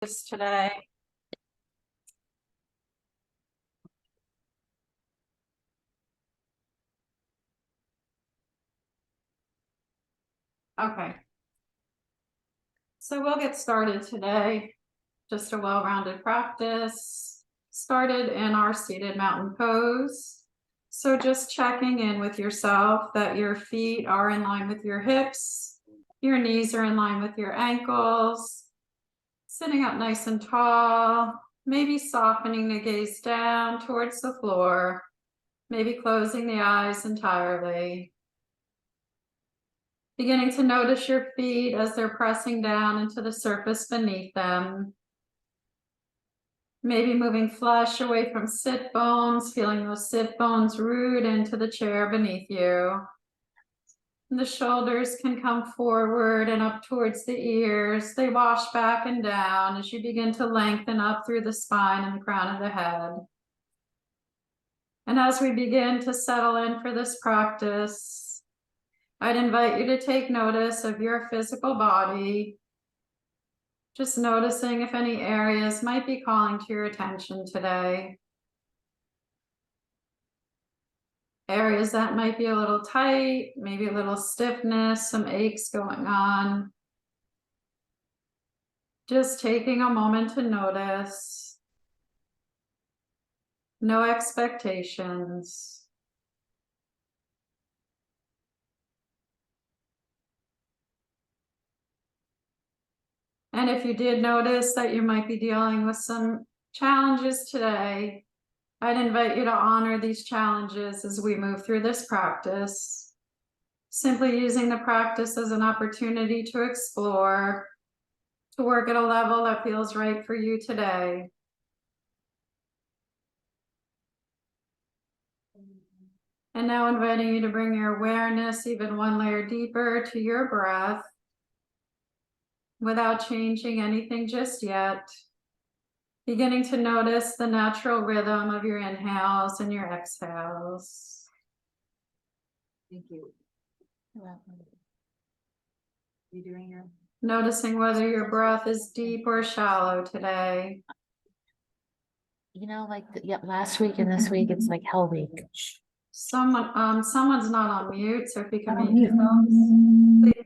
this today. Okay. So we'll get started today. Just a well-rounded practice. Started in our seated mountain pose. So just checking in with yourself that your feet are in line with your hips. Your knees are in line with your ankles. Sitting up nice and tall. Maybe softening the gaze down towards the floor. Maybe closing the eyes entirely. Beginning to notice your feet as they're pressing down into the surface beneath them. Maybe moving flush away from sit bones, feeling those sit bones root into the chair beneath you. And the shoulders can come forward and up towards the ears. They wash back and down as you begin to lengthen up through the spine and the crown of the head. And as we begin to settle in for this practice, I'd invite you to take notice of your physical body. Just noticing if any areas might be calling to your attention today. Areas that might be a little tight, maybe a little stiffness, some aches going on. Just taking a moment to notice. No expectations. And if you did notice that you might be dealing with some challenges today, I'd invite you to honor these challenges as we move through this practice. Simply using the practice as an opportunity to explore, to work at a level that feels right for you today. And now inviting you to bring your awareness even one layer deeper to your breath without changing anything just yet. Beginning to notice the natural rhythm of your inhales and your exhales. Thank you. You doing your? Noticing whether your breath is deep or shallow today. You know, like last week and this week, it's like hell week. Someone's not on mute, so if you can Oh, mute yourselves, please.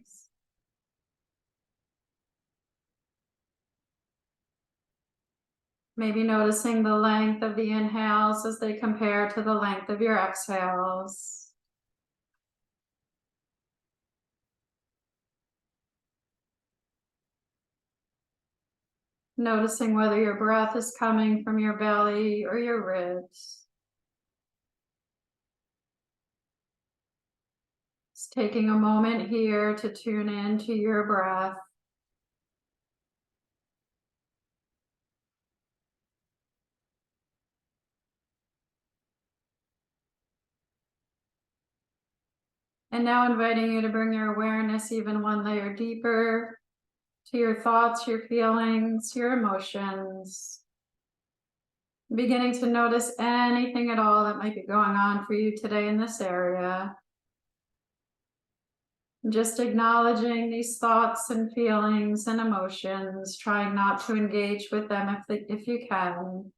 Maybe noticing the length of the inhales as they compare to the length of your exhales. Noticing whether your breath is coming from your belly or your ribs. Just taking a moment here to tune in to your breath. And now inviting you to bring your awareness even one layer deeper to your thoughts, your feelings, your emotions. Beginning to notice anything at all that might be going on for you today in this area. Just acknowledging these thoughts and feelings and emotions, trying not to engage with them if you can.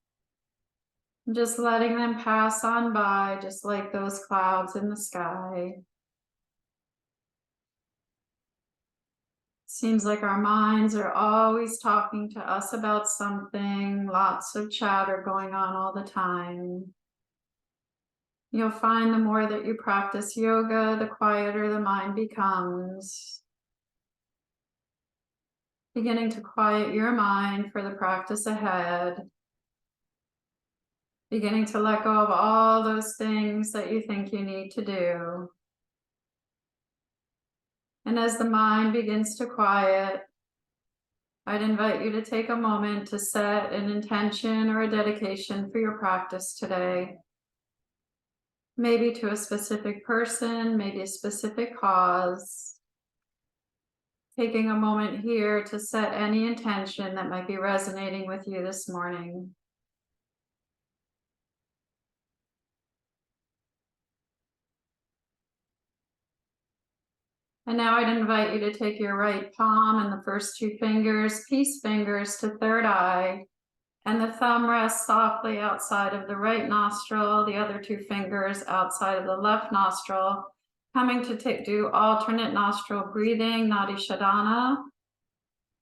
Just letting them pass on by, just like those clouds in the sky. Seems like our minds are always talking to us about something, lots of chatter going on all the time. You'll find the more that you practice yoga, the quieter the mind becomes. Beginning to quiet your mind for the practice ahead. Beginning to let go of all those things that you think you need to do. And as the mind begins to quiet, I'd invite you to take a moment to set an intention or a dedication for your practice today. Maybe to a specific person, maybe a specific cause. Taking a moment here to set any intention that might be resonating with you this morning. And now I'd invite you to take your right palm and the first two fingers, peace fingers, to third eye. And the thumb rests softly outside of the right nostril, the other two fingers outside of the left nostril, coming to do alternate nostril breathing, Nadi Shodhana.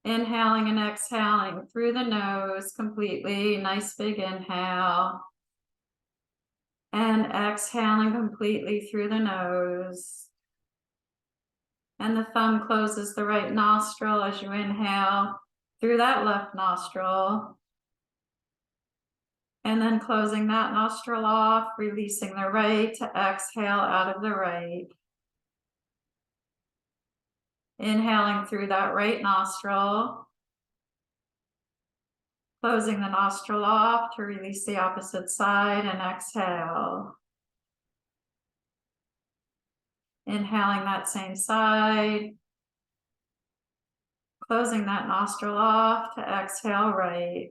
Inhaling and exhaling through the nose completely, nice big inhale. And exhaling completely through the nose. And the thumb closes the right nostril as you inhale through that left nostril. And then closing that nostril off, releasing the right to exhale out of the right. Inhaling through that right nostril. Closing the nostril off to release the opposite side and exhale. Inhaling that same side. Closing that nostril off to exhale right.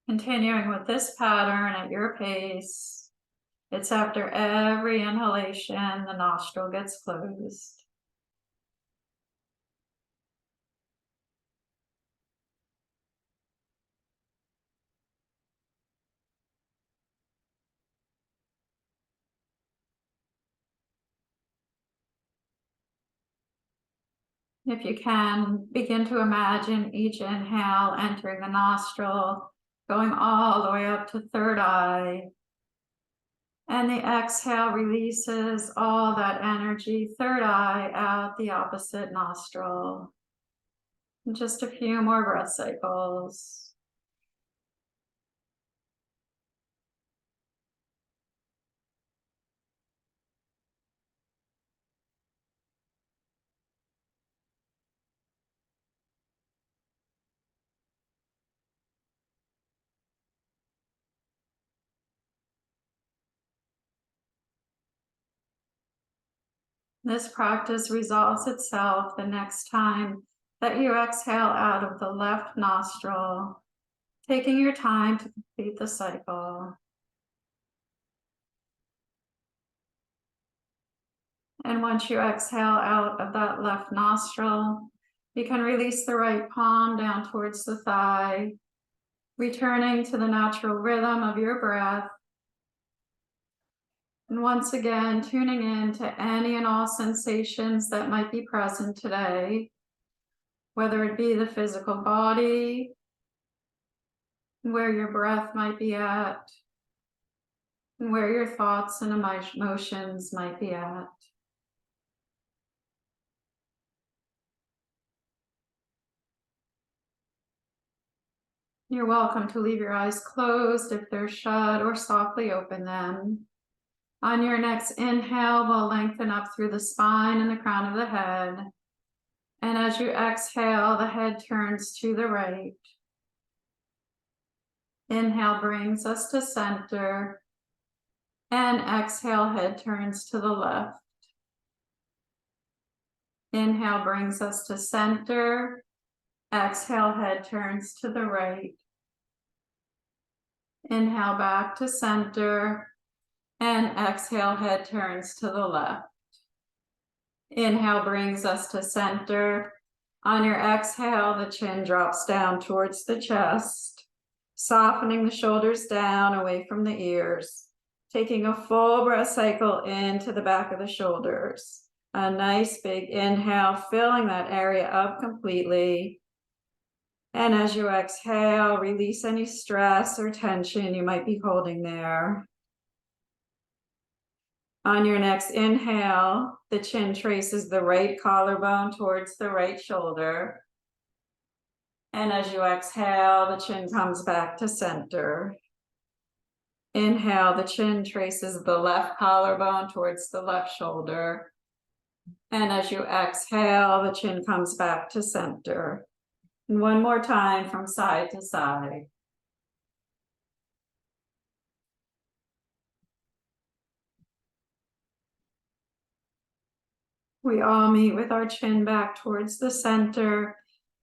Continuing with this pattern at your pace. It's after every inhalation, the nostril gets closed. If you can, begin to imagine each inhale entering the nostril, going all the way up to third eye. And the exhale releases all that energy, third eye out the opposite nostril. And just a few more breath cycles. This practice resolves itself the next time that you exhale out of the left nostril, taking your time to complete the cycle. And once you exhale out of that left nostril, you can release the right palm down towards the thigh, returning to the natural rhythm of your breath. And once again, tuning in to any and all sensations that might be present today, whether it be the physical body, where your breath might be at, and where your thoughts and emotions might be at. You're welcome to leave your eyes closed if they're shut, or softly open them. On your next inhale, we'll lengthen up through the spine and the crown of the head. And as you exhale, the head turns to the right. Inhale brings us to center. And exhale, head turns to the left. Inhale brings us to center. Exhale, head turns to the right. Inhale back to center. And exhale, head turns to the left. Inhale brings us to center. On your exhale, the chin drops down towards the chest, softening the shoulders down away from the ears. Taking a full breath cycle into the back of the shoulders. A nice big inhale, filling that area up completely. And as you exhale, release any stress or tension you might be holding there. On your next inhale, the chin traces the right collarbone towards the right shoulder. And as you exhale, the chin comes back to center. Inhale, the chin traces the left collarbone towards the left shoulder. And as you exhale, the chin comes back to center. And one more time from side to side. We all meet with our chin back towards the center.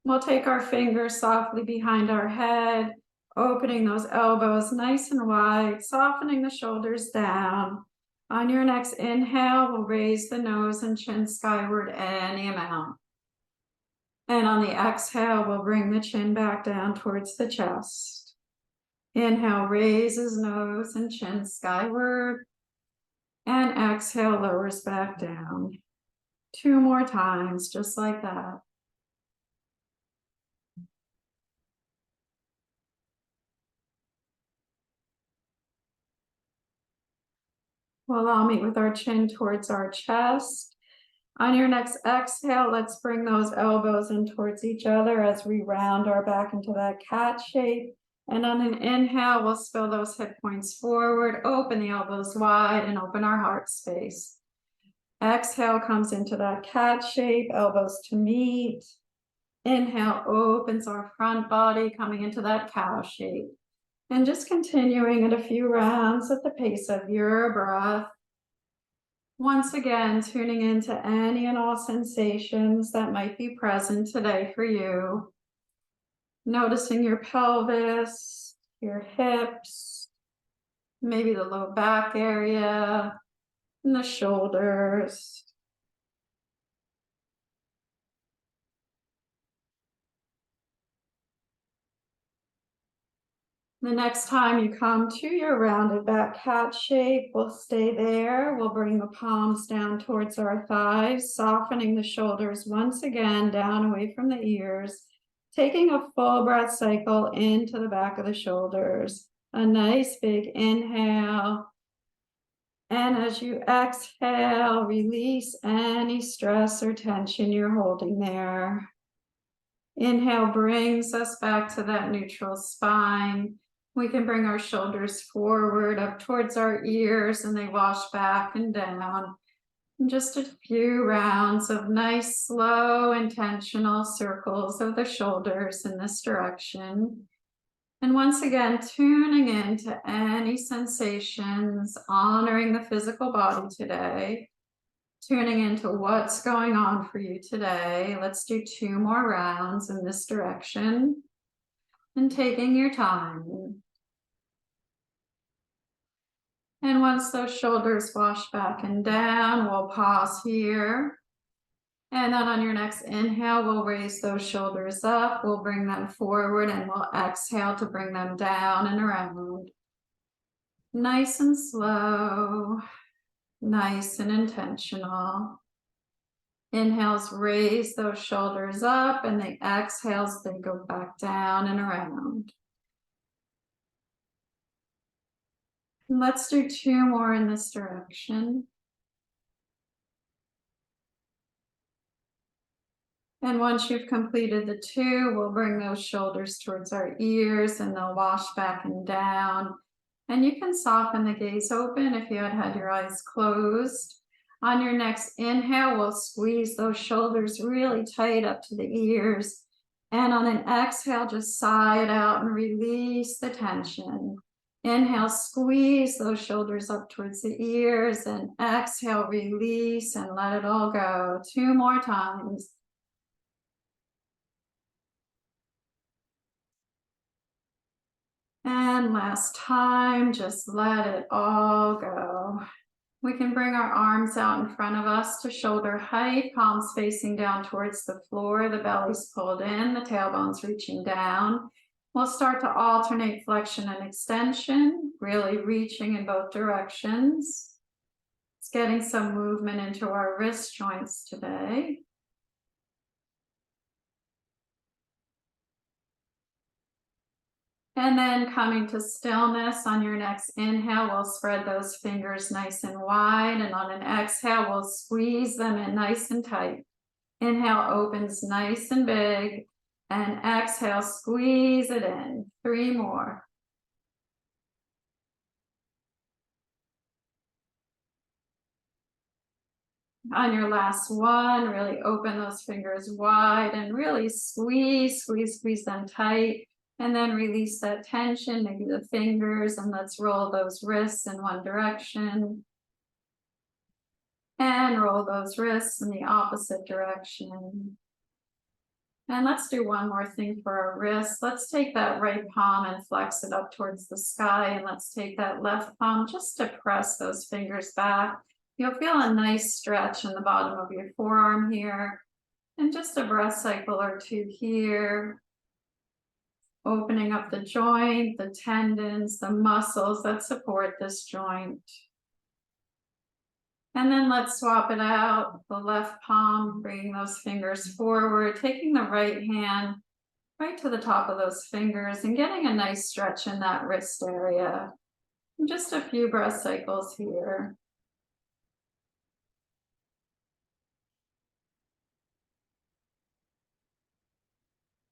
We'll take our fingers softly behind our head, opening those elbows nice and wide, softening the shoulders down. On your next inhale, we'll raise the nose and chin skyward any amount. And on the exhale, we'll bring the chin back down towards the chest. Inhale, raises nose and chin skyward. And exhale, lowers back down. 2 more times, just like that. We'll all meet with our chin towards our chest. On your next exhale, let's bring those elbows in towards each other as we round our back into that cat shape. And on an inhale, we'll spill those hip points forward, open the elbows wide, and open our heart space. Exhale comes into that cat shape, elbows to meet. Inhale opens our front body, coming into that cow shape. And just continuing at a few rounds at the pace of your breath. Once again, tuning into any and all sensations that might be present today for you. Noticing your pelvis, your hips, maybe the low back area, and the shoulders. The next time you come to your rounded back cat shape, we'll stay there. We'll bring the palms down towards our thighs, softening the shoulders once again down away from the ears, taking a full breath cycle into the back of the shoulders. A nice big inhale. And as you exhale, release any stress or tension you're holding there. Inhale brings us back to that neutral spine. We can bring our shoulders forward up towards our ears and they wash back and down. And just a few rounds of nice, slow, intentional circles of the shoulders in this direction. And once again, tuning into any sensations, honoring the physical body today, tuning into what's going on for you today. Let's do 2 more rounds in this direction and taking your time. And once those shoulders wash back and down, we'll pause here. And then on your next inhale, we'll raise those shoulders up. We'll bring them forward and we'll exhale to bring them down and around. Nice and slow, nice and intentional. Inhales, raise those shoulders up, and the exhales, they go back down and around. And let's do 2 more in this direction. And once you've completed the 2, we'll bring those shoulders towards our ears and they'll wash back and down. And you can soften the gaze open if you had your eyes closed. On your next inhale, we'll squeeze those shoulders really tight up to the ears. And on an exhale, just sigh it out and release the tension. Inhale, squeeze those shoulders up towards the ears, and exhale, release and let it all go. 2 more times. And last time, just let it all go. We can bring our arms out in front of us to shoulder height, palms facing down towards the floor, the belly's pulled in, the tailbone's reaching down. We'll start to alternate flexion and extension, really reaching in both directions. It's getting some movement into our wrist joints today. And then coming to stillness on your next inhale, we'll spread those fingers nice and wide. And on an exhale, we'll squeeze them in nice and tight. Inhale opens nice and big. And exhale, squeeze it in. 3 more. On your last one, really open those fingers wide and really squeeze them tight. And then release that tension, maybe the fingers, and let's roll those wrists in one direction. And roll those wrists in the opposite direction. And let's do one more thing for our wrists. Let's take that right palm and flex it up towards the sky. And let's take that left palm just to press those fingers back. You'll feel a nice stretch in the bottom of your forearm here. And just a breath cycle or two here. Opening up the joint, the tendons, the muscles that support this joint. And then let's swap it out. The left palm, bringing those fingers forward, taking the right hand right to the top of those fingers and getting a nice stretch in that wrist area. And just a few breath cycles here.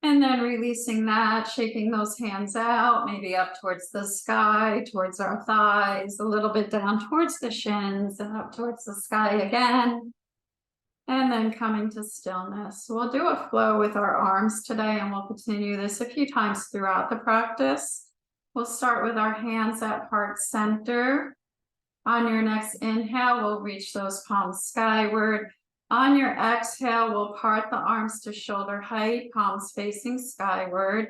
And then releasing that, shaking those hands out, maybe up towards the sky, towards our thighs, a little bit down towards the shins and up towards the sky again. And then coming to stillness. We'll do a flow with our arms today, and we'll continue this a few times throughout the practice. We'll start with our hands at heart center. On your next inhale, we'll reach those palms skyward. On your exhale, we'll part the arms to shoulder height, palms facing skyward.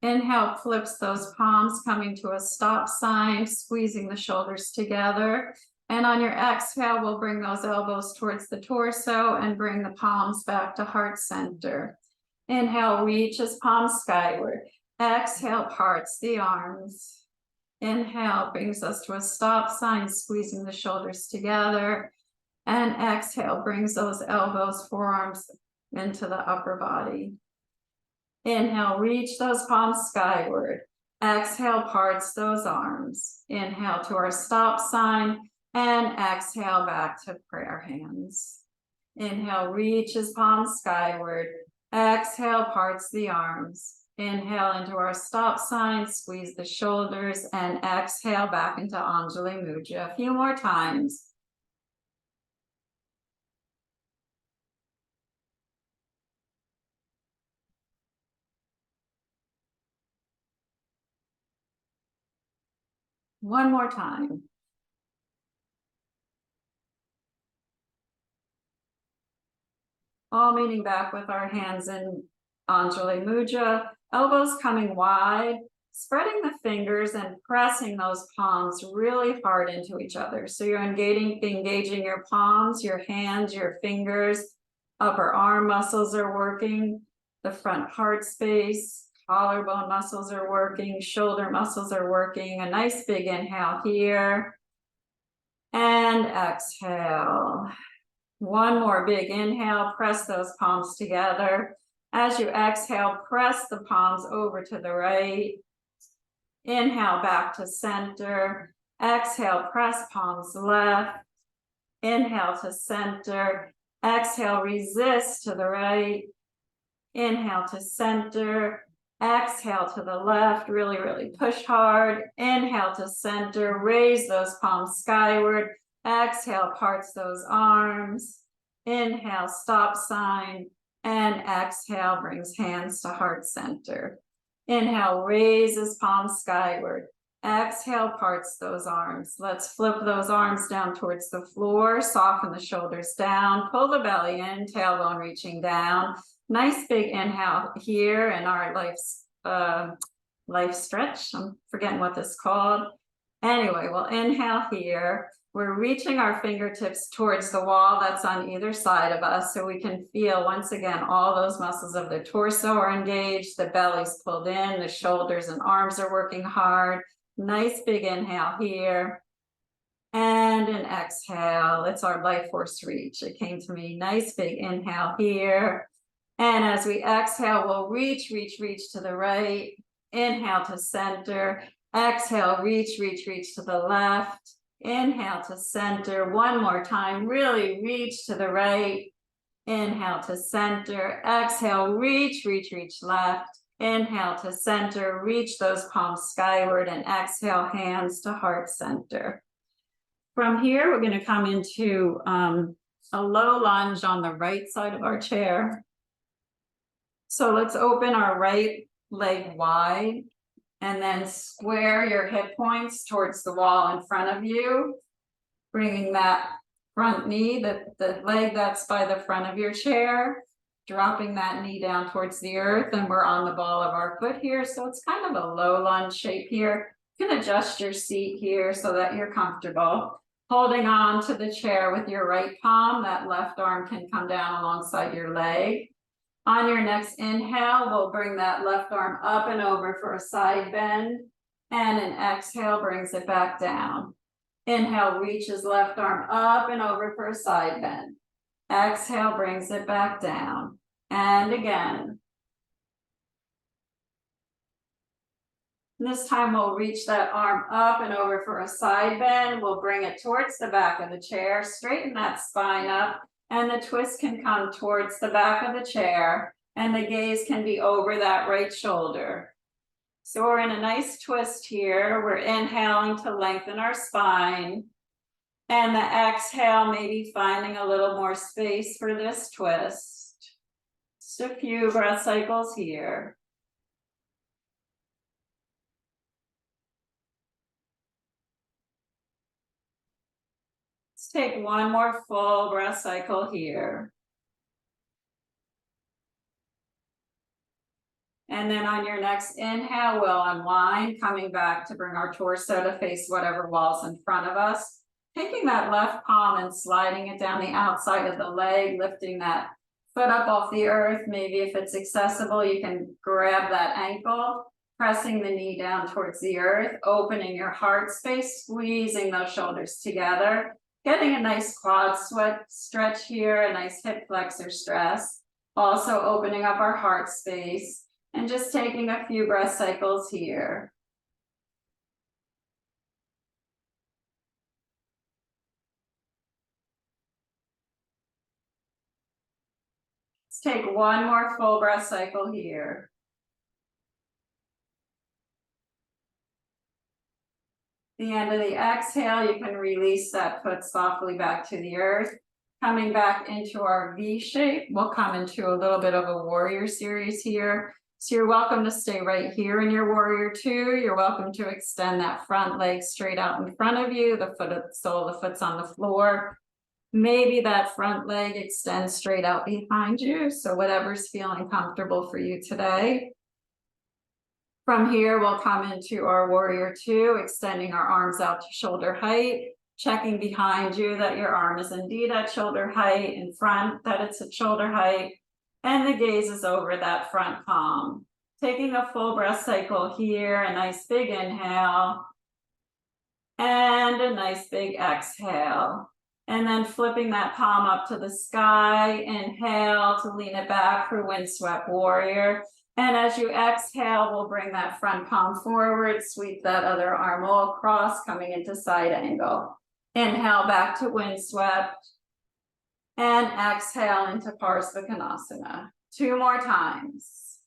Inhale, flips those palms, coming to a stop sign, squeezing the shoulders together. And on your exhale, we'll bring those elbows towards the torso and bring the palms back to heart center. Inhale, reaches palms skyward. Exhale, parts the arms. Inhale, brings us to a stop sign, squeezing the shoulders together. And exhale, brings those elbows, forearms into the upper body. Inhale, reach those palms skyward. Exhale, parts those arms. Inhale to our stop sign. And exhale back to prayer hands. Inhale, reaches palms skyward. Exhale, parts the arms. Inhale into our stop sign, squeeze the shoulders, and exhale back into Anjali Mudra. A few more times. One more time. All meeting back with our hands in Anjali Mudra, elbows coming wide, spreading the fingers and pressing those palms really hard into each other. So you're engaging your palms, your hands, your fingers, upper arm muscles are working, the front heart space, collarbone muscles are working, shoulder muscles are working. A nice big inhale here. And exhale. One more big inhale, press those palms together. As you exhale, press the palms over to the right. Inhale back to center. Exhale, press palms left. Inhale to center. Exhale, resist to the right. Inhale to center. Exhale to the left, really, really push hard. Inhale to center, raise those palms skyward. Exhale, parts those arms. Inhale, stop sign. And exhale, brings hands to heart center. Inhale, raises palms skyward. Exhale, parts those arms. Let's flip those arms down towards the floor. Soften the shoulders down. Pull the belly in, tailbone reaching down. Nice big inhale here in our life stretch. I'm forgetting what this is called. Anyway, we'll inhale here. We're reaching our fingertips towards the wall that's on either side of us, so we can feel, once again, all those muscles of the torso are engaged, the belly's pulled in, the shoulders and arms are working hard. Nice big inhale here. And an exhale. It's our life force reach. It came to me. Nice big inhale here. And as we exhale, we'll reach to the right. Inhale to center. Exhale, reach to the left. Inhale to center. One more time. Really reach to the right. Inhale to center. Exhale, reach left. Inhale to center. Reach those palms skyward. And exhale, hands to heart center. From here, we're going to come into a low lunge on the right side of our chair. So let's open our right leg wide and then square your hip points towards the wall in front of you, bringing that front knee, the leg that's by the front of your chair, dropping that knee down towards the earth, and we're on the ball of our foot here. So it's kind of a low lunge shape here. You can adjust your seat here so that you're comfortable. Holding on to the chair with your right palm, that left arm can come down alongside your leg. On your next inhale, we'll bring that left arm up and over for a side bend, and an exhale brings it back down. Inhale, reaches left arm up and over for a side bend. Exhale brings it back down. And again. This time we'll reach that arm up and over for a side bend. We'll bring it towards the back of the chair, straighten that spine up, and the twist can come towards the back of the chair, and the gaze can be over that right shoulder. So we're in a nice twist here. We're inhaling to lengthen our spine. And the exhale, maybe finding a little more space for this twist. Just a few breath cycles here. Let's take one more full breath cycle here. And then on your next inhale, we'll unwind, coming back to bring our torso to face whatever wall's in front of us. Taking that left palm and sliding it down the outside of the leg, lifting that foot up off the earth. Maybe if it's accessible, you can grab that ankle, pressing the knee down towards the earth, opening your heart space, squeezing those shoulders together, getting a nice quad stretch here, a nice hip flexor stress. Also opening up our heart space and just taking a few breath cycles here. Let's take one more full breath cycle here. The end of the exhale, you can release that foot softly back to the earth. Coming back into our V shape, we'll come into a little bit of a warrior series here. So you're welcome to stay right here in your warrior two. You're welcome to extend that front leg straight out in front of you. The sole of the foot's on the floor. Maybe that front leg extends straight out behind you. So whatever's feeling comfortable for you today. From here, we'll come into our warrior two, extending our arms out to shoulder height, checking behind you that your arm is indeed at shoulder height, in front that it's at shoulder height, and the gaze is over that front palm. Taking a full breath cycle here, a nice big inhale, and a nice big exhale. And then flipping that palm up to the sky, inhale to lean it back for windswept warrior. And as you exhale, we'll bring that front palm forward, sweep that other arm all across, coming into side angle. Inhale back to windswept. And exhale into Vrksasana. 2 more times.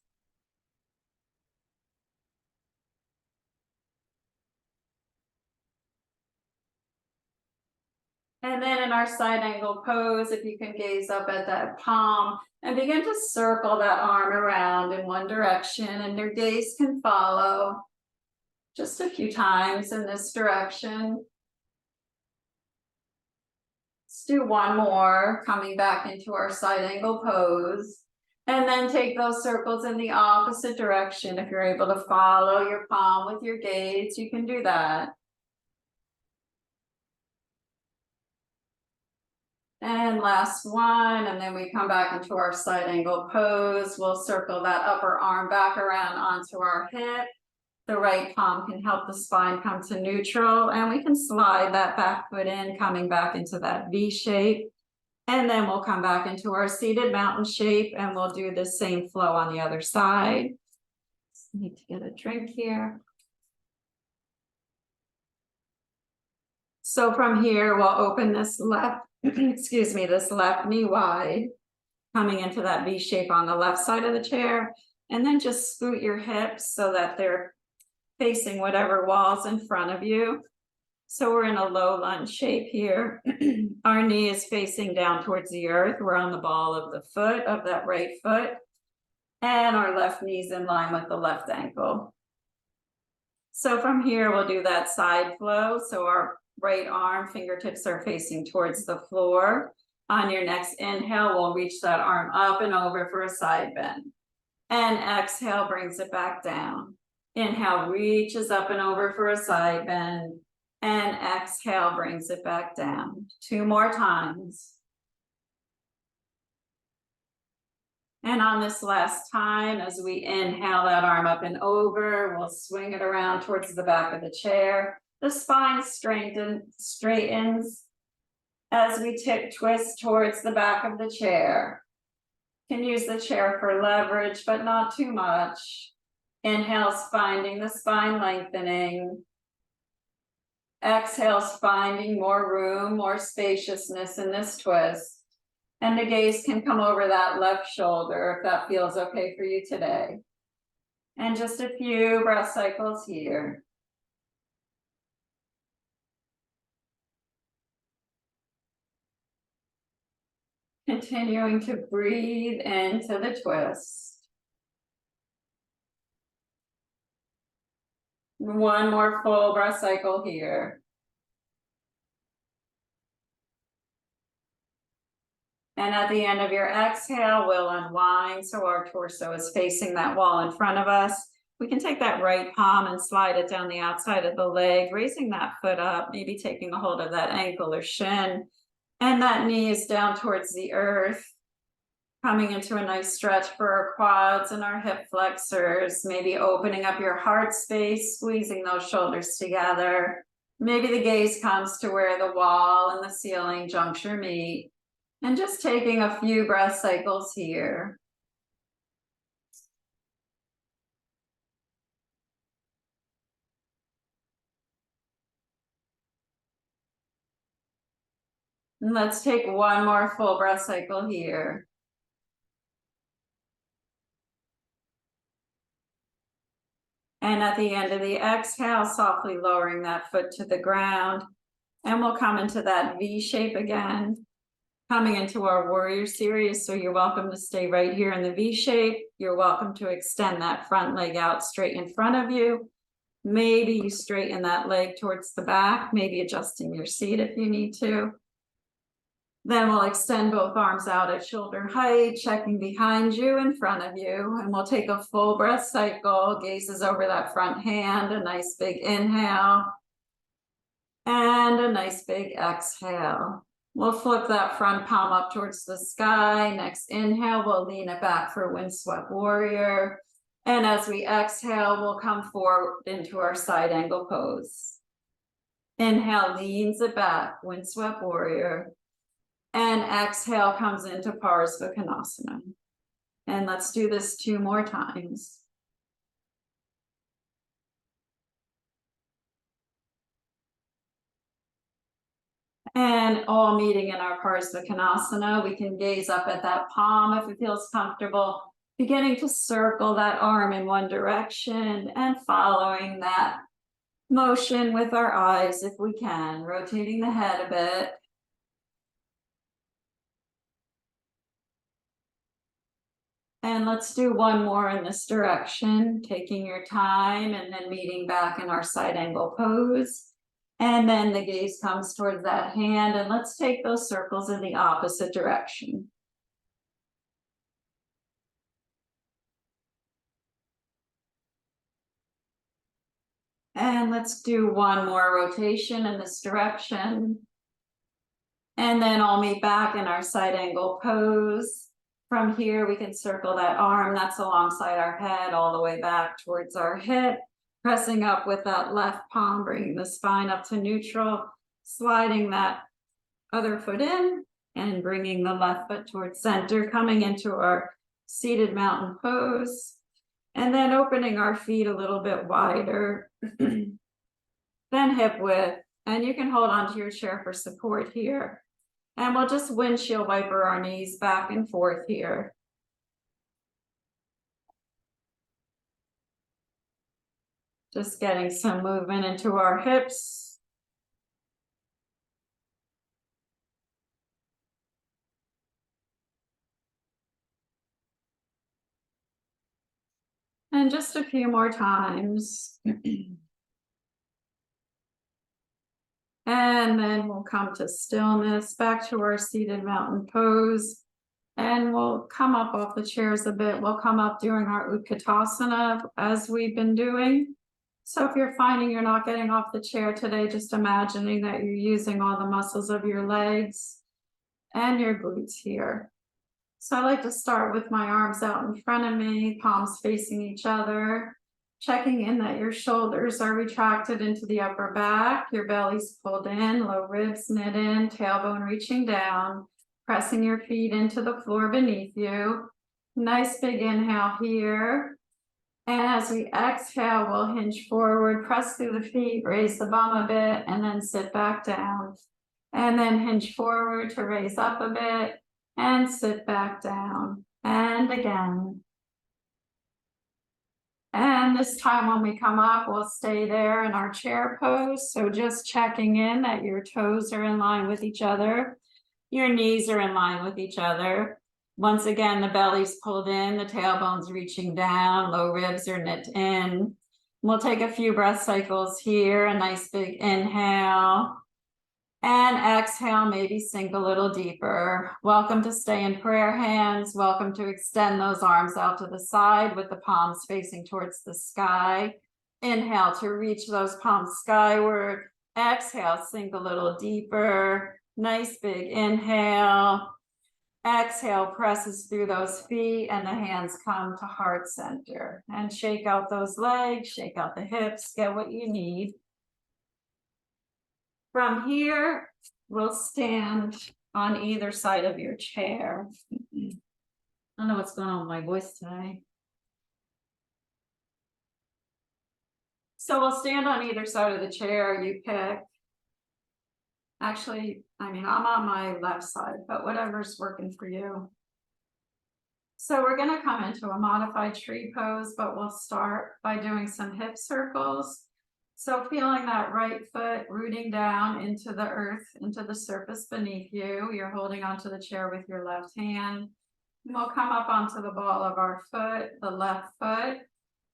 And then in our side angle pose, if you can gaze up at that palm and begin to circle that arm around in one direction, and your gaze can follow just a few times in this direction. Let's do one more, coming back into our side angle pose. And then take those circles in the opposite direction. If you're able to follow your palm with your gaze, you can do that. And last one, and then we come back into our side angle pose. We'll circle that upper arm back around onto our hip. The right palm can help the spine come to neutral, and we can slide that back foot in, coming back into that V shape. And then we'll come back into our seated mountain shape, and we'll do the same flow on the other side. Just need to get a drink here. So from here, we'll open this left, excuse me, this left knee wide, coming into that V shape on the left side of the chair, and then just scoot your hips so that they're facing whatever wall's in front of you. So we're in a low lunge shape here. Our knee is facing down towards the earth. We're on the ball of the foot, of that right foot, and our left knee's in line with the left ankle. So from here, we'll do that side flow. So our right arm, fingertips are facing towards the floor. On your next inhale, we'll reach that arm up and over for a side bend. And exhale brings it back down. Inhale reaches up and over for a side bend. And exhale brings it back down. 2 more times. And on this last time, as we inhale that arm up and over, we'll swing it around towards the back of the chair. The spine straightens as we twist towards the back of the chair. Can use the chair for leverage, but not too much. Inhales, finding the spine lengthening. Exhales, finding more room, more spaciousness in this twist. And the gaze can come over that left shoulder if that feels okay for you today. And just a few breath cycles here. Continuing to breathe into the twist. One more full breath cycle here. And at the end of your exhale, we'll unwind so our torso is facing that wall in front of us. We can take that right palm and slide it down the outside of the leg, raising that foot up, maybe taking a hold of that ankle or shin. And that knee is down towards the earth, coming into a nice stretch for our quads and our hip flexors, maybe opening up your heart space, squeezing those shoulders together. Maybe the gaze comes to where the wall and the ceiling juncture meet. And just taking a few breath cycles here. And let's take one more full breath cycle here. And at the end of the exhale, softly lowering that foot to the ground. And we'll come into that V shape again. Coming into our warrior series, so you're welcome to stay right here in the V shape. You're welcome to extend that front leg out straight in front of you. Maybe you straighten that leg towards the back, maybe adjusting your seat if you need to. Then we'll extend both arms out at shoulder height, checking behind you, in front of you, and we'll take a full breath cycle, gazes over that front hand, a nice big inhale, and a nice big exhale. We'll flip that front palm up towards the sky. Next inhale, we'll lean it back for windswept warrior. And as we exhale, we'll come forward into our side angle pose. Inhale, leans it back, windswept warrior. And exhale comes into Vrksasana. And let's do this 2 more times. And all meeting in our Vrksasana, we can gaze up at that palm if it feels comfortable, beginning to circle that arm in one direction and following that motion with our eyes if we can, rotating the head a bit. And let's do one more in this direction, taking your time and then meeting back in our side angle pose. And then the gaze comes towards that hand, and let's take those circles in the opposite direction. And let's do one more rotation in this direction. And then I'll meet back in our side angle pose. From here, we can circle that arm that's alongside our head all the way back towards our hip. Pressing up with that left palm, bringing the spine up to neutral, sliding that other foot in and bringing the left foot towards center, coming into our seated mountain pose, and then opening our feet a little bit wider, then hip width, and you can hold onto your chair for support here. And we'll just windshield wiper our knees back and forth here. Just getting some movement into our hips. And just a few more times. And then we'll come to stillness, back to our seated mountain pose. And we'll come up off the chairs a bit. We'll come up during our Vrksasana as we've been doing. So if you're finding you're not getting off the chair today, just imagining that you're using all the muscles of your legs and your glutes here. So I like to start with my arms out in front of me, palms facing each other, checking in that your shoulders are retracted into the upper back, your belly's pulled in, low ribs knit in, tailbone reaching down, pressing your feet into the floor beneath you. Nice big inhale here. And as we exhale, we'll hinge forward, press through the feet, raise the bum a bit, and then sit back down. And then hinge forward to raise up a bit and sit back down. And again. And this time when we come up, we'll stay there in our chair pose. So just checking in that your toes are in line with each other. Your knees are in line with each other. Once again, the belly's pulled in, the tailbone's reaching down, low ribs are knit in. We'll take a few breath cycles here, a nice big inhale. And exhale, maybe sink a little deeper. Welcome to stay in prayer hands. Welcome to extend those arms out to the side with the palms facing towards the sky. Inhale to reach those palms skyward. Exhale, sink a little deeper. Nice big inhale. Exhale, presses through those feet and the hands come to heart center. And shake out those legs, shake out the hips, get what you need. From here, we'll stand on either side of your chair. I don't know what's going on with my voice today. So we'll stand on either side of the chair, you pick. Actually, I'm on my left side, but whatever's working for you. So we're gonna come into a modified tree pose, but we'll start by doing some hip circles. So feeling that right foot rooting down into the earth, into the surface beneath you. You're holding onto the chair with your left hand. And we'll come up onto the ball of our foot, the left foot.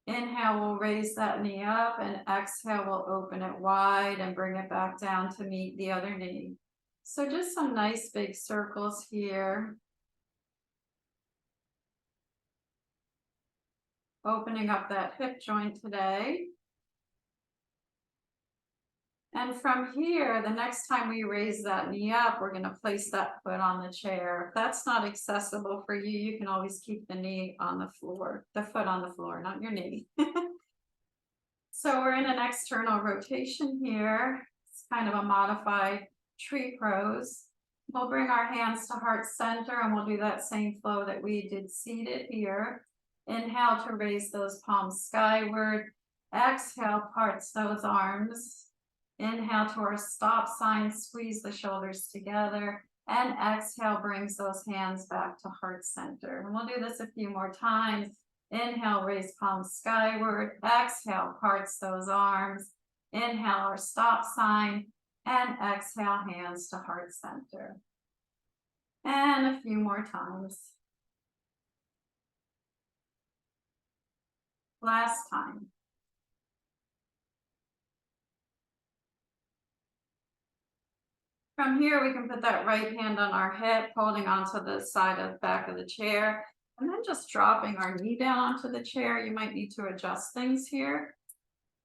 Inhale, we'll raise that knee up, and exhale, we'll open it wide and bring it back down to meet the other knee. So just some nice big circles here. Opening up that hip joint today. And from here, the next time we raise that knee up, we're going to place that foot on the chair. If that's not accessible for you, you can always keep the knee on the floor, the foot on the floor, not your knee. So we're in an external rotation here. It's kind of a modified tree pose. We'll bring our hands to heart center and we'll do that same flow that we did seated here. Inhale to raise those palms skyward. Exhale, parts those arms. Inhale to our stop sign, squeeze the shoulders together, and exhale brings those hands back to heart center. And we'll do this a few more times. Inhale, raise palms skyward. Exhale, parts those arms. Inhale, our stop sign, and exhale, hands to heart center. And a few more times. Last time. From here, we can put that right hand on our hip, holding onto the side of back of the chair, and then just dropping our knee down onto the chair. You might need to adjust things here.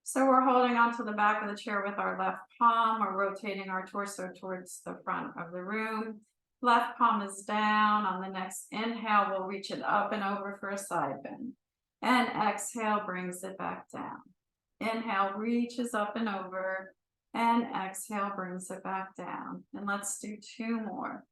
So we're holding onto the back of the chair with our left palm. We're rotating our torso towards the front of the room. Left palm is down. On the next inhale, we'll reach it up and over for a side bend. And exhale brings it back down. Inhale reaches up and over. And exhale brings it back down. And let's do two more.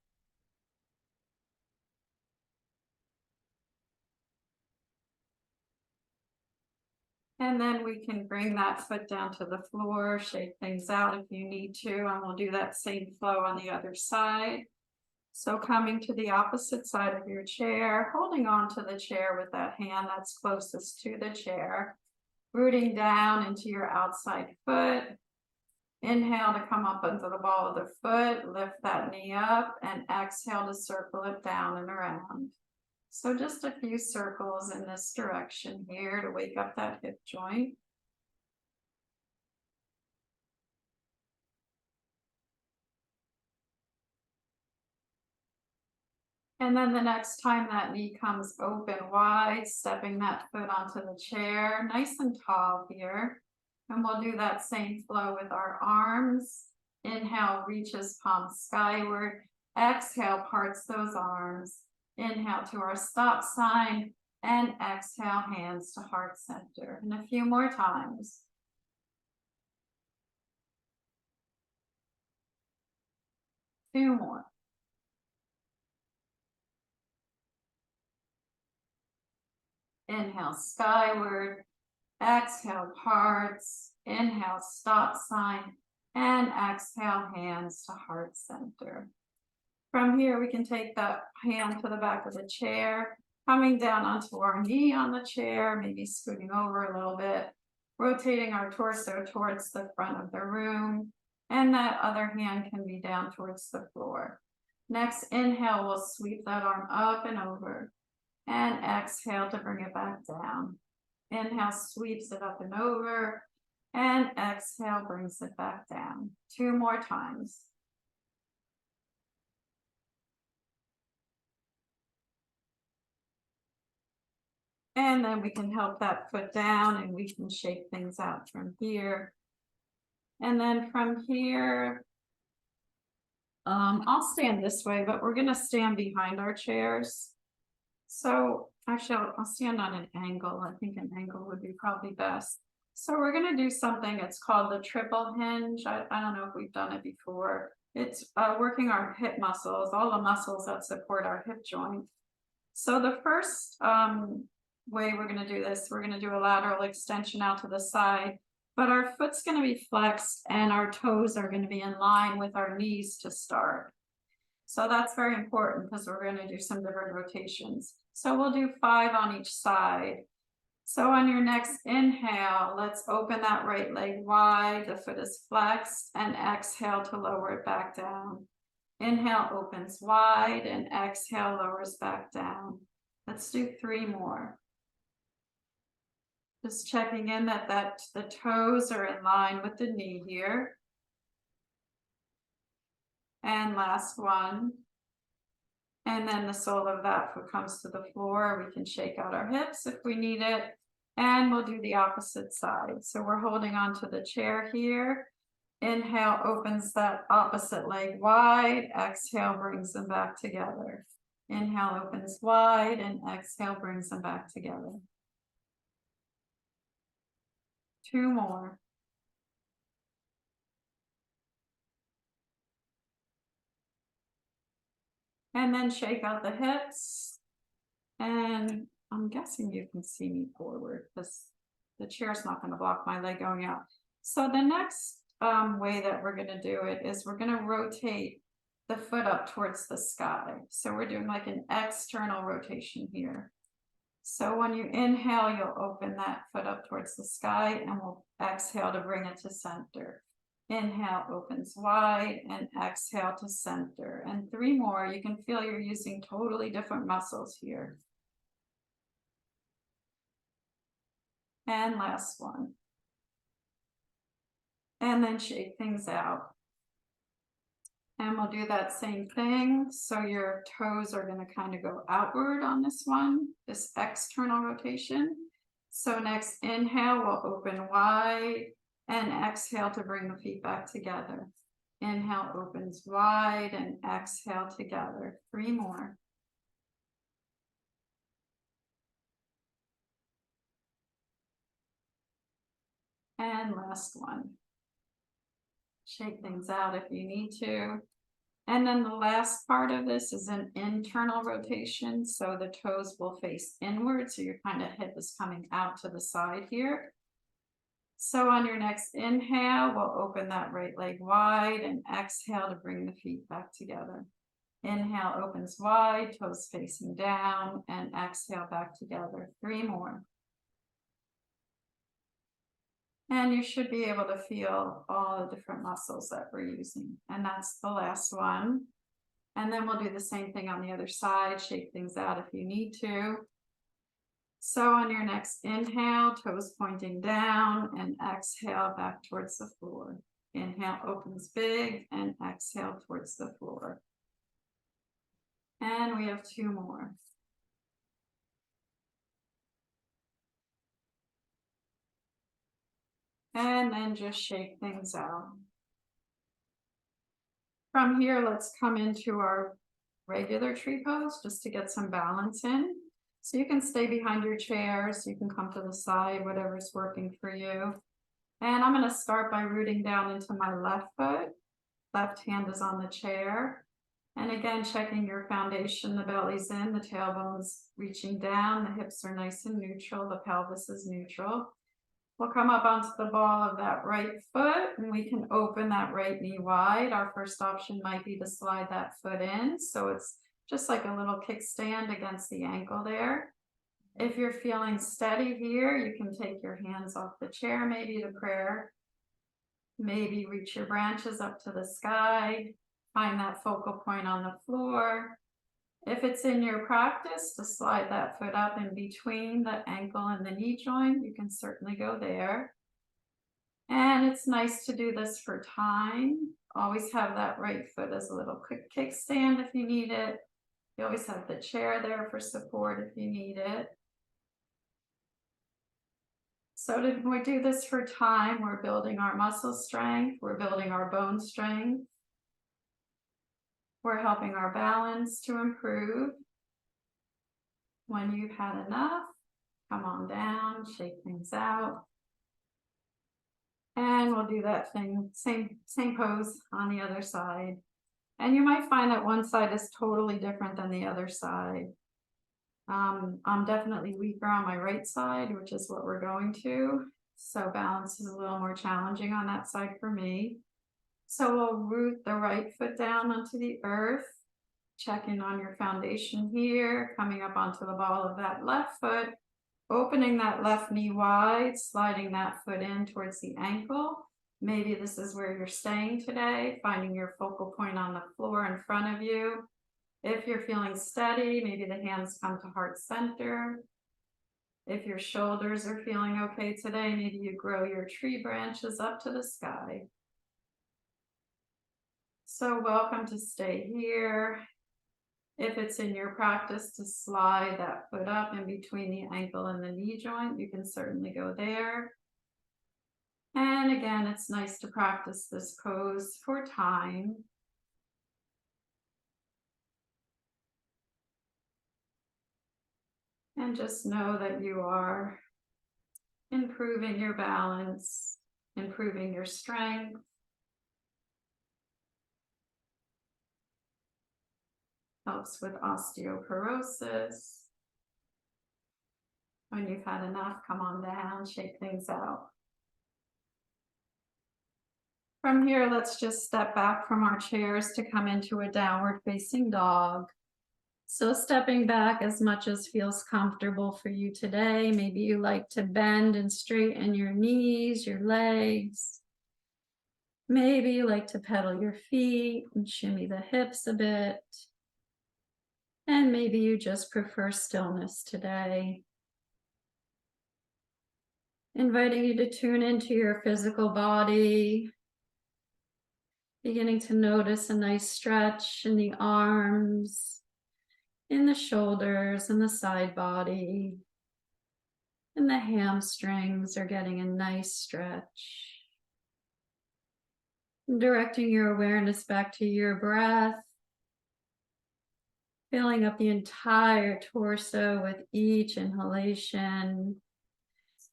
And then we can bring that foot down to the floor, shake things out if you need to, and we'll do that same flow on the other side. So coming to the opposite side of your chair, holding on to the chair with that hand that's closest to the chair, rooting down into your outside foot. Inhale to come up into the ball of the foot, lift that knee up, and exhale to circle it down and around. So just a few circles in this direction here to wake up that hip joint. And then the next time that knee comes open wide, stepping that foot onto the chair, nice and tall here. And we'll do that same flow with our arms. Inhale, reaches palms skyward. Exhale, parts those arms. Inhale to our stop sign. And exhale, hands to heart center. And a few more times. Two more. Inhale, skyward. Exhale, parts. Inhale, stop sign. And exhale, hands to heart center. From here, we can take that hand to the back of the chair, coming down onto our knee on the chair, maybe scooting over a little bit, rotating our torso towards the front of the room, and that other hand can be down towards the floor. Next, inhale, we'll sweep that arm up and over, and exhale to bring it back down. Inhale, sweeps it up and over, and exhale, brings it back down. Two more times. And then we can help that foot down and we can shake things out from here. And then from here, I'll stand this way, but we're gonna stand behind our chairs. So actually, I'll stand on an angle. I think an angle would be probably best. So we're gonna do something, it's called the triple hinge. I don't know if we've done it before. It's working our hip muscles, all the muscles that support our hip joint. So the first way we're going to do this, we're going to do a lateral extension out to the side, but our foot's going to be flexed and our toes are going to be in line with our knees to start. So that's very important because we're going to do some different rotations. So we'll do 5 on each side. So on your next inhale, let's open that right leg wide, the foot is flexed, and exhale to lower it back down. Inhale opens wide and exhale lowers back down. Let's do 3 more. Just checking in that the toes are in line with the knee here. And last one. And then the sole of that foot comes to the floor. We can shake out our hips if we need it. And we'll do the opposite side. So we're holding on to the chair here. Inhale opens that opposite leg wide. Exhale brings them back together. Inhale opens wide and exhale brings them back together. 2 more. And then shake out the hips. And I'm guessing you can see me forward because the chair's not going to block my leg going out. So the next way that we're going to do it is we're going to rotate the foot up towards the sky. So we're doing like an external rotation here. So when you inhale, you'll open that foot up towards the sky and we'll exhale to bring it to center. Inhale opens wide and exhale to center. And 3 more. You can feel you're using totally different muscles here. And last one. And then shake things out. And we'll do that same thing. So your toes are going to kind of go outward on this one, this external rotation. So next inhale, we'll open wide and exhale to bring the feet back together. Inhale opens wide and exhale together. 3 more. And last one. Shake things out if you need to. And then the last part of this is an internal rotation. So the toes will face inward. So your kind of hip is coming out to the side here. So on your next inhale, we'll open that right leg wide and exhale to bring the feet back together. Inhale opens wide, toes facing down, and exhale back together. 3 more. And you should be able to feel all the different muscles that we're using. And that's the last one. And then we'll do the same thing on the other side. Shake things out if you need to. So on your next inhale, toes pointing down and exhale back towards the floor. Inhale opens big and exhale towards the floor. And we have 2 more. And then just shake things out. From here, let's come into our regular tree pose just to get some balance in. So you can stay behind your chairs, you can come to the side, whatever's working for you. And I'm going to start by rooting down into my left foot. Left hand is on the chair. And again, checking your foundation, the belly's in, the tailbone's reaching down, the hips are nice and neutral, the pelvis is neutral. We'll come up onto the ball of that right foot and we can open that right knee wide. Our first option might be to slide that foot in. So it's just like a little kickstand against the ankle there. If you're feeling steady here, you can take your hands off the chair, maybe to prayer. Maybe reach your branches up to the sky. Find that focal point on the floor. If it's in your practice to slide that foot up in between the ankle and the knee joint, you can certainly go there. And it's nice to do this for time. Always have that right foot as a little quick kickstand if you need it. You always have the chair there for support if you need it. So when we do this for time, we're building our muscle strength, we're building our bone strength. We're helping our balance to improve. When you've had enough, come on down, shake things out. And we'll do that thing, same pose on the other side. And you might find that one side is totally different than the other side. I'm definitely weaker on my right side, which is what we're going to. So balance is a little more challenging on that side for me. So we'll root the right foot down onto the earth, checking on your foundation here, coming up onto the ball of that left foot, opening that left knee wide, sliding that foot in towards the ankle. Maybe this is where you're staying today, finding your focal point on the floor in front of you. If you're feeling steady, maybe the hands come to heart center. If your shoulders are feeling okay today, maybe you grow your tree branches up to the sky. So welcome to stay here. If it's in your practice to slide that foot up in between the ankle and the knee joint, you can certainly go there. And again, it's nice to practice this pose for time. And just know that you are improving your balance, improving your strength. Helps with osteoporosis. When you've had enough, come on down, shake things out. From here, let's just step back from our chairs to come into a downward facing dog. So stepping back as much as feels comfortable for you today. Maybe you like to bend and straighten your knees, your legs. Maybe you like to pedal your feet and shimmy the hips a bit. And maybe you just prefer stillness today. Inviting you to tune into your physical body. Beginning to notice a nice stretch in the arms, in the shoulders, and the side body. And the hamstrings are getting a nice stretch. And directing your awareness back to your breath. Filling up the entire torso with each inhalation.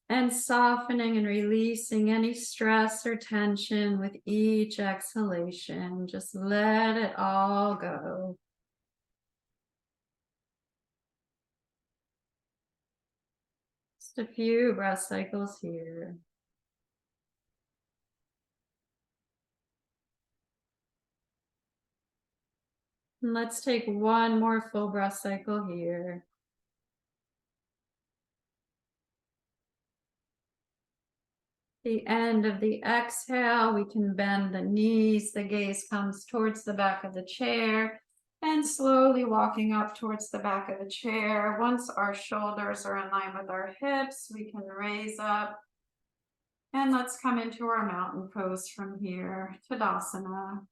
And softening and releasing any stress or tension with each exhalation. Just let it all go. Just a few breath cycles here. And let's take one more full breath cycle here. The end of the exhale, we can bend the knees, the gaze comes towards the back of the chair, and slowly walking up towards the back of the chair. Once our shoulders are in line with our hips, we can raise up. And let's come into our mountain pose from here, Tadasana.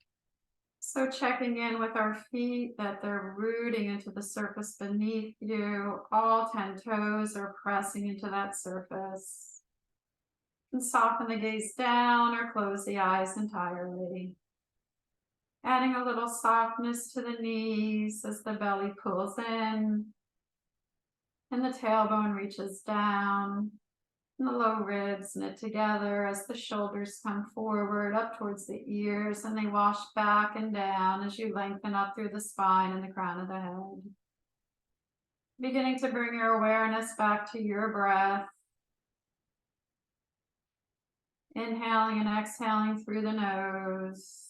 So checking in with our feet that they're rooting into the surface beneath you. All 10 toes are pressing into that surface. And soften the gaze down or close the eyes entirely. Adding a little softness to the knees as the belly pulls in and the tailbone reaches down. And the low ribs knit together as the shoulders come forward up towards the ears, and they wash back and down as you lengthen up through the spine and the crown of the head. Beginning to bring your awareness back to your breath. Inhaling and exhaling through the nose.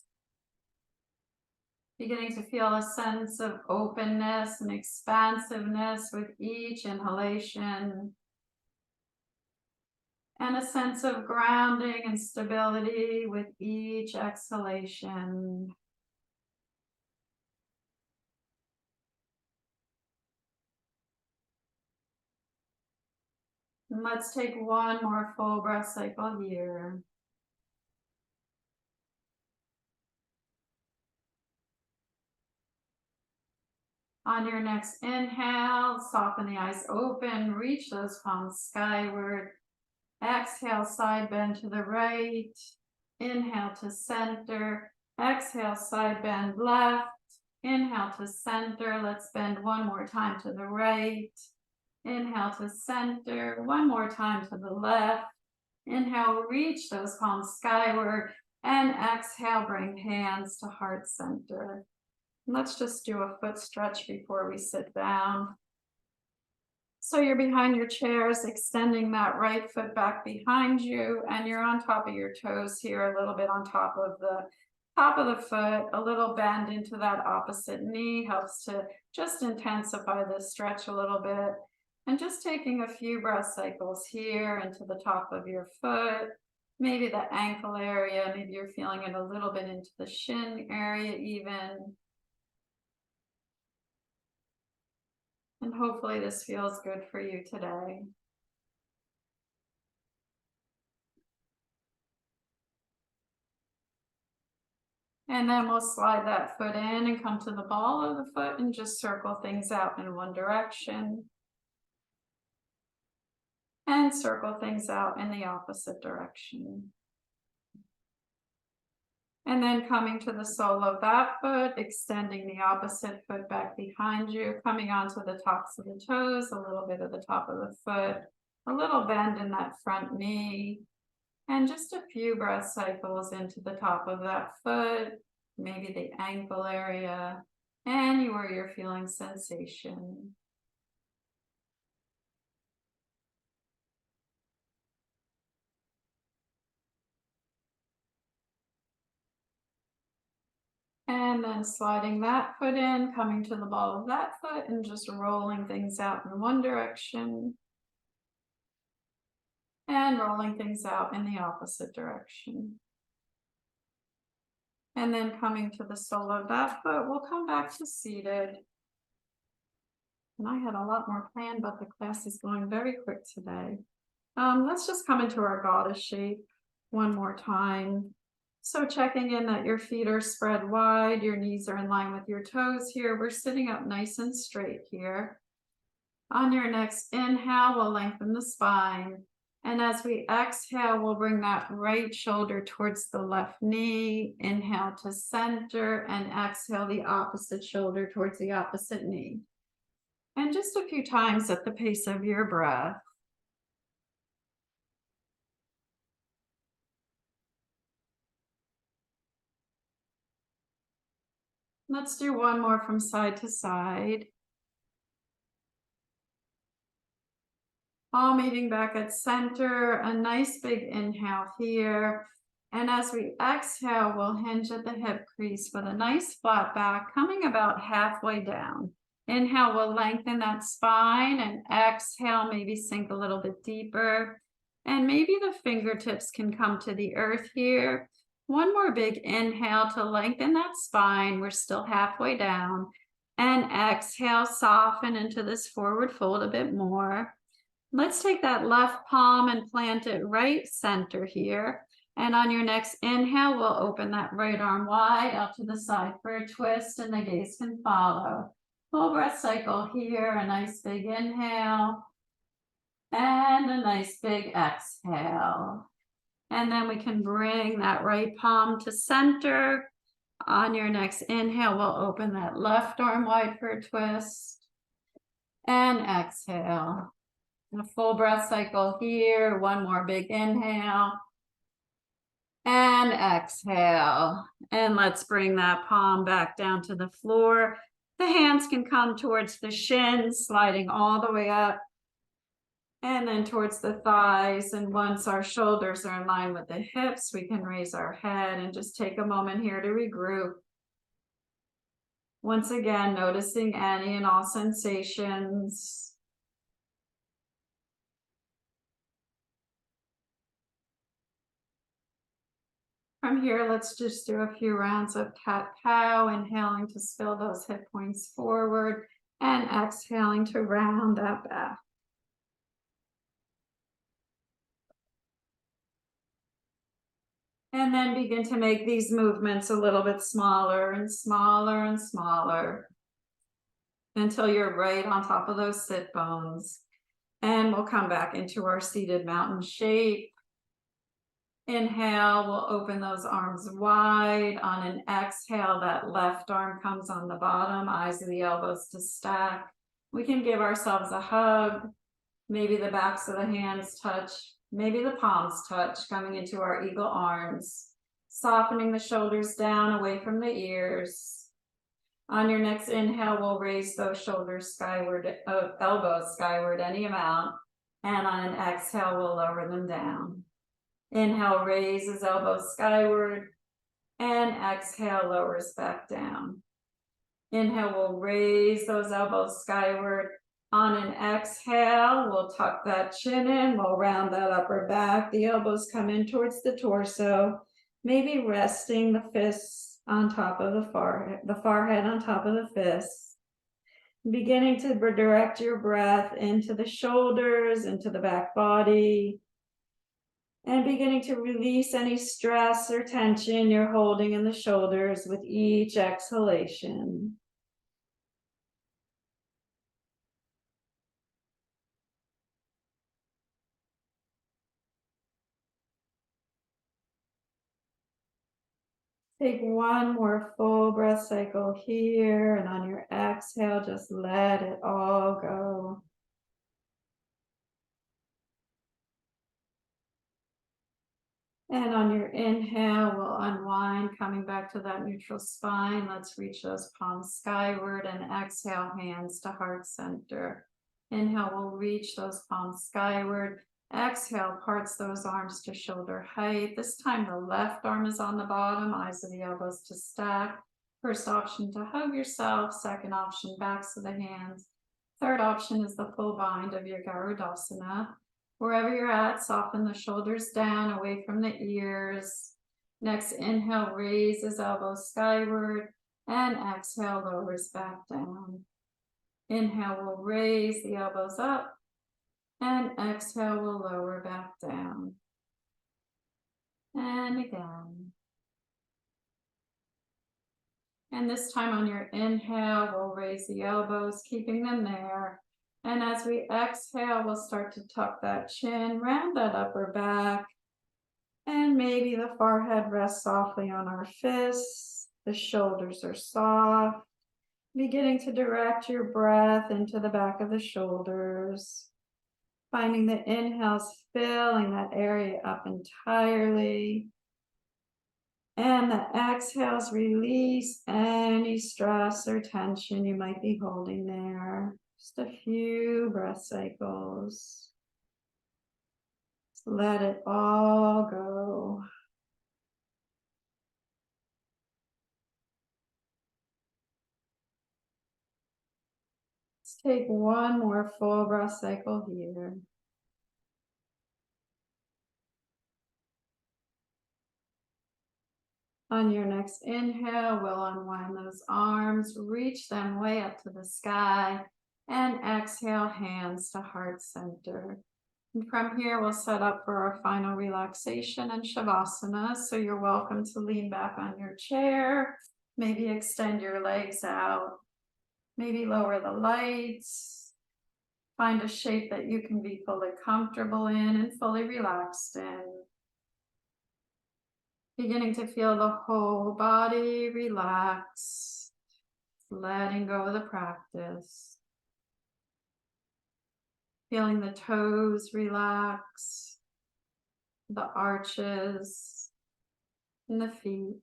Beginning to feel a sense of openness and expansiveness with each inhalation. And a sense of grounding and stability with each exhalation. And let's take one more full breath cycle here. On your next inhale, soften the eyes open, reach those palms skyward. Exhale, side bend to the right. Inhale to center. Exhale, side bend left. Inhale to center. Let's bend one more time to the right. Inhale to center. One more time to the left. Inhale, reach those palms skyward. And exhale, bring hands to heart center. Let's just do a foot stretch before we sit down. So you're behind your chairs, extending that right foot back behind you, and you're on top of your toes here, a little bit on top of the foot. A little bend into that opposite knee helps to just intensify the stretch a little bit. And just taking a few breath cycles here into the top of your foot, maybe the ankle area, maybe you're feeling it a little bit into the shin area even. And hopefully this feels good for you today. And then we'll slide that foot in and come to the ball of the foot and just circle things out in one direction. And circle things out in the opposite direction. And then coming to the sole of that foot, extending the opposite foot back behind you, coming onto the tops of the toes, a little bit of the top of the foot, a little bend in that front knee, and just a few breath cycles into the top of that foot, maybe the ankle area, anywhere you're feeling sensation. And then sliding that foot in, coming to the ball of that foot and just rolling things out in one direction. And rolling things out in the opposite direction. And then coming to the sole of that foot, we'll come back to seated. And I had a lot more planned, but the class is going very quick today. Let's just come into our goddess shape one more time. So checking in that your feet are spread wide, your knees are in line with your toes here. We're sitting up nice and straight here. On your next inhale, we'll lengthen the spine. And as we exhale, we'll bring that right shoulder towards the left knee. Inhale to center and exhale the opposite shoulder towards the opposite knee. And just a few times at the pace of your breath. Let's do one more from side to side. All meeting back at center, a nice big inhale here. And as we exhale, we'll hinge at the hip crease with a nice flat back, coming about halfway down. Inhale, we'll lengthen that spine, and exhale, maybe sink a little bit deeper. And maybe the fingertips can come to the earth here. One more big inhale to lengthen that spine. We're still halfway down. And exhale, soften into this forward fold a bit more. Let's take that left palm and plant it right center here. And on your next inhale, we'll open that right arm wide out to the side for a twist, and the gaze can follow. Full breath cycle here, a nice big inhale and a nice big exhale. And then we can bring that right palm to center. On your next inhale, we'll open that left arm wide for a twist and exhale. A full breath cycle here, one more big inhale and exhale. And let's bring that palm back down to the floor. The hands can come towards the shins, sliding all the way up and then towards the thighs. And once our shoulders are in line with the hips, we can raise our head and just take a moment here to regroup. Once again, noticing any and all sensations. From here, let's just do a few rounds of cat-cow, inhaling to spill those hip points forward and exhaling to round that back. And then begin to make these movements a little bit smaller and smaller and smaller until you're right on top of those sit bones. And we'll come back into our seated mountain shape. Inhale, we'll open those arms wide. On an exhale, that left arm comes on the bottom, eyes of the elbows to stack. We can give ourselves a hug. Maybe the backs of the hands touch. Maybe the palms touch, coming into our eagle arms. Softening the shoulders down away from the ears. On your next inhale, we'll raise those shoulders skyward, elbows skyward any amount. And on an exhale, we'll lower them down. Inhale, raises elbows skyward, and exhale, lowers back down. Inhale, we'll raise those elbows skyward. On an exhale, we'll tuck that chin in, we'll round that upper back. The elbows come in towards the torso, maybe resting the fists on top of the forehead on top of the fists. Beginning to direct your breath into the shoulders, into the back body. And beginning to release any stress or tension you're holding in the shoulders with each exhalation. Take one more full breath cycle here, and on your exhale, just let it all go. And on your inhale, we'll unwind, coming back to that neutral spine. Let's reach those palms skyward, and exhale, hands to heart center. Inhale, we'll reach those palms skyward. Exhale, parts those arms to shoulder height. This time the left arm is on the bottom, eyes of the elbows to stack. First option to hug yourself. Second option, backs of the hands. Third option is the full bind of your Vrksasana. Wherever you're at, soften the shoulders down away from the ears. Next inhale, raises elbows skyward, and exhale, lowers back down. Inhale, we'll raise the elbows up, and exhale, we'll lower back down. And again. And this time on your inhale, we'll raise the elbows, keeping them there. And as we exhale, we'll start to tuck that chin, round that upper back, and maybe the forehead rests softly on our fists. The shoulders are soft. Beginning to direct your breath into the back of the shoulders. Finding the inhales filling that area up entirely. And the exhales release any stress or tension you might be holding there. Just a few breath cycles. Just let it all go. Let's take one more full breath cycle here. On your next inhale, we'll unwind those arms, reach them way up to the sky, and exhale, hands to heart center. And from here, we'll set up for our final relaxation and Shavasana. So you're welcome to lean back on your chair, maybe extend your legs out, maybe lower the lights, find a shape that you can be fully comfortable in and fully relaxed in. Beginning to feel the whole body relax, letting go of the practice. Feeling the toes relax, the arches, and the feet.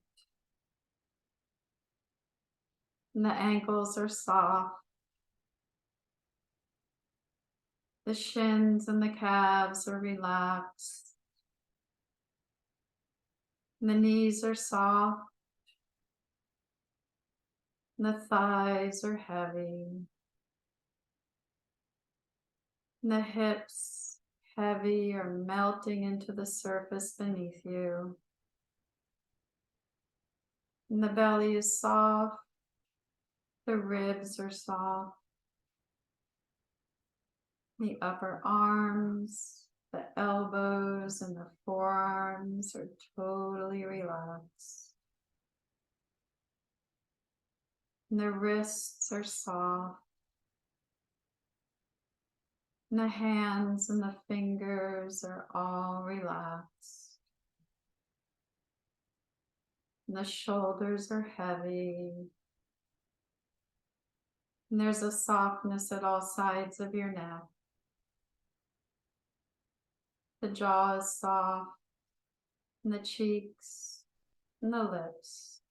And the ankles are soft. The shins and the calves are relaxed. And the knees are soft. And the thighs are heavy. And the hips heavy or melting into the surface beneath you. And the belly is soft. The ribs are soft. The upper arms, the elbows, and the forearms are totally relaxed. And the wrists are soft. And the hands and the fingers are all relaxed. And the shoulders are heavy. And there's a softness at all sides of your neck. The jaw is soft, and the cheeks, and the lips.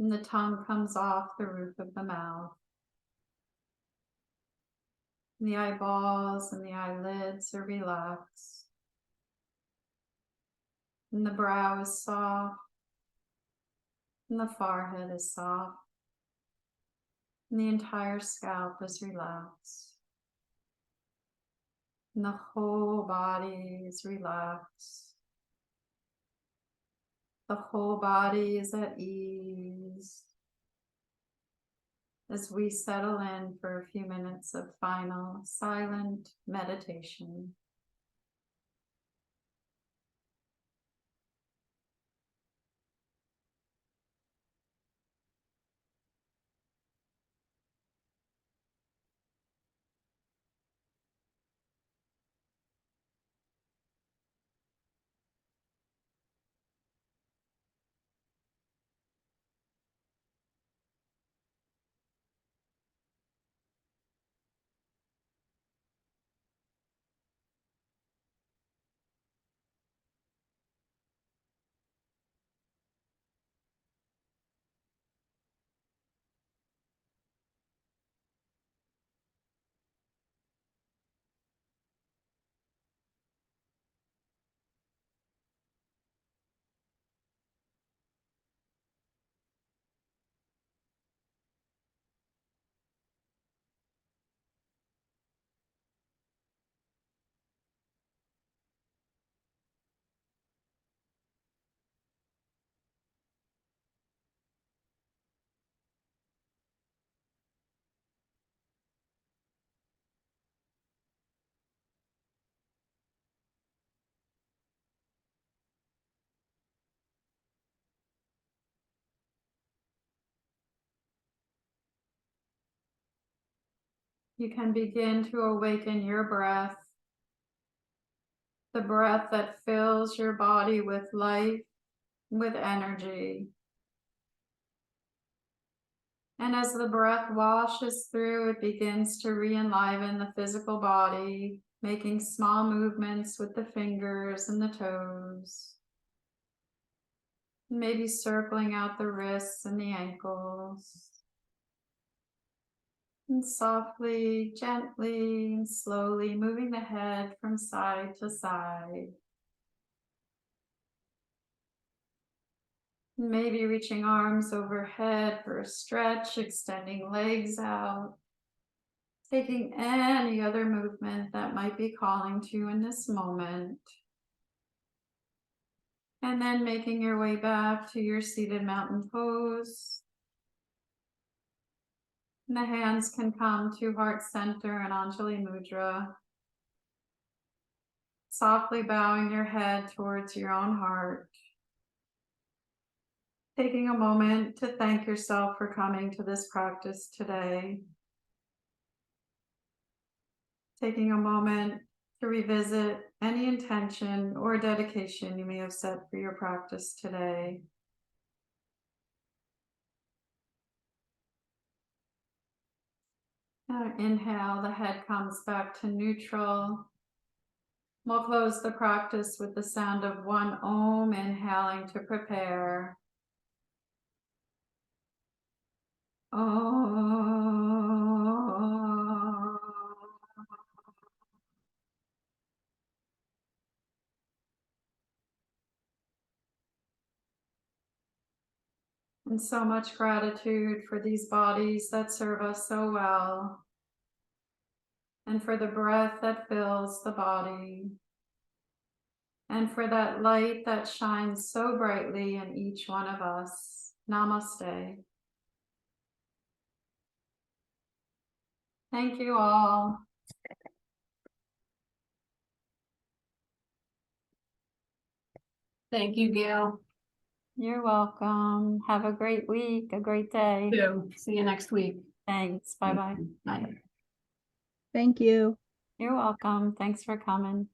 And the tongue comes off the roof of the mouth. And the eyeballs and the eyelids are relaxed. And the brow is soft, and the forehead is soft. And the entire scalp is relaxed. And the whole body is relaxed. The whole body is at ease as we settle in for a few minutes of final silent meditation. You can begin to awaken your breath, the breath that fills your body with life, with energy. And as the breath washes through, it begins to re-enliven the physical body, making small movements with the fingers and the toes. Maybe circling out the wrists and the ankles. And softly, gently, and slowly moving the head from side to side. Maybe reaching arms overhead for a stretch, extending legs out. Taking any other movement that might be calling to you in this moment. And then making your way back to your seated mountain pose. And the hands can come to heart center and Anjali Mudra. softly bowing your head towards your own heart. Taking a moment to thank yourself for coming to this practice today. Taking a moment to revisit any intention or dedication you may have set for your practice today. Inhale, the head comes back to neutral. We'll close the practice with the sound of one Om, inhaling to prepare. Om. And so much gratitude for these bodies that serve us so well, and for the breath that fills the body, and for that light that shines so brightly in each one of us. Namaste. Thank you all. Thank you, Gail. You're welcome. Have a great week, a great day. See you next week. Thanks. Bye-bye. Bye. Thank you. You're welcome. Thanks for coming.